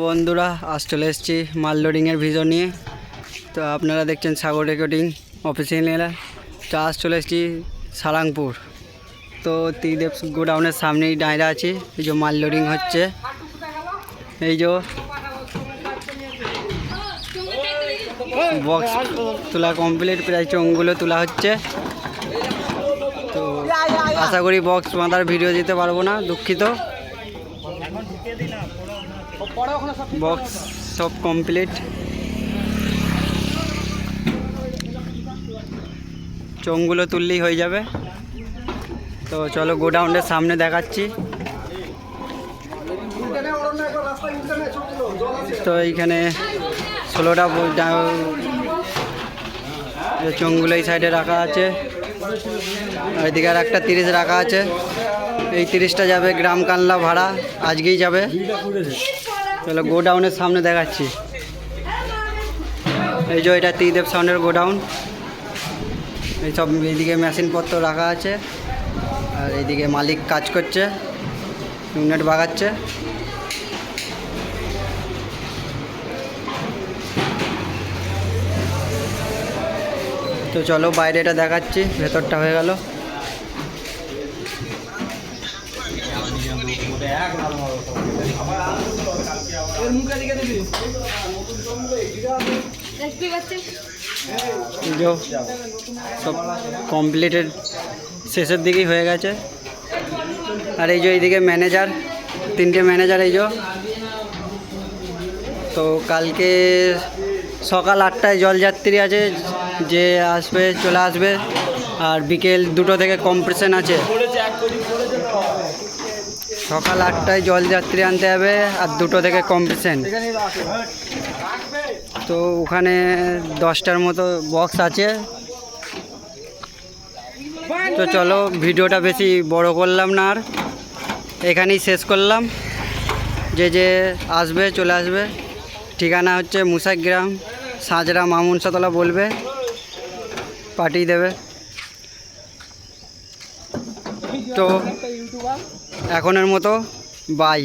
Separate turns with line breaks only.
বন্ধুরা আজ চলে এসেছি মাল লোডিংয়ের ভিডিও নিয়ে। তো আপনারা দেখছেন সাগর রেকর্ডিং অফিসিয়াল। তো আজ চলে এসেছি সারাংপুর। তো ত্রিদেব গোডাউনের সামনেই দাঁড়িয়ে আছি। এই যে মাল লোডিং হচ্ছে, এই যে বক্স তোলা কমপ্লিট, প্রায় চোঙগুলো তোলা হচ্ছে। তো আশা করি বক্স বাঁধার ভিডিও দিতে পারবো না, দুঃখিত। বক্স সব কমপ্লিট, চোঙগুলো তুললেই হয়ে যাবে। তো চলো গোডাউনের সামনে দেখাচ্ছি। তো এইখানে 16টা চোঙগুলো এই সাইডে রাখা আছে, আর এদিকে আর একটা 30 রাখা আছে। এই 30টা যাবে গ্রাম কানলা ভাড়া, আজকেই যাবে। চলো গোডাউনের সামনে দেখাচ্ছি। এই যে এটা ত্রিদেব সাউন্ডের গোডাউন। এইসব এইদিকে মেশিনপত্র রাখা আছে, আর এইদিকে মালিক কাজ করছে, ইউনিট বাগাচ্ছে। তো চলো বাইরে এটা দেখাচ্ছি, ভেতরটা হয়ে গেল। সব কমপ্লিটেড, শেষের দিকেই হয়ে গেছে। আর এই যে এইদিকে ম্যানেজার, 3টে ম্যানেজার। এই যে তো কালকে সকাল 8টায় জলযাত্রী আছে, যে আসবে চলে আসবে। আর বিকেল 2টো থেকে কম্প্রেশন আছে। সকাল 8টায় জলযাত্রী আনতে হবে, আর 2টো থেকে কম্প্রেশন। তো ওখানে 10টার মতো বক্স আছে। তো চলো ভিডিওটা বেশি বড় করলাম না, আর এখানেই শেষ করলাম। যে আসবে চলে আসবে। ঠিকানা হচ্ছে মুসাইগ্রাম, সাজরা মামুনসাতলা বলবে, পাঠিয়ে দেবে। তো এখনের মতো বাই।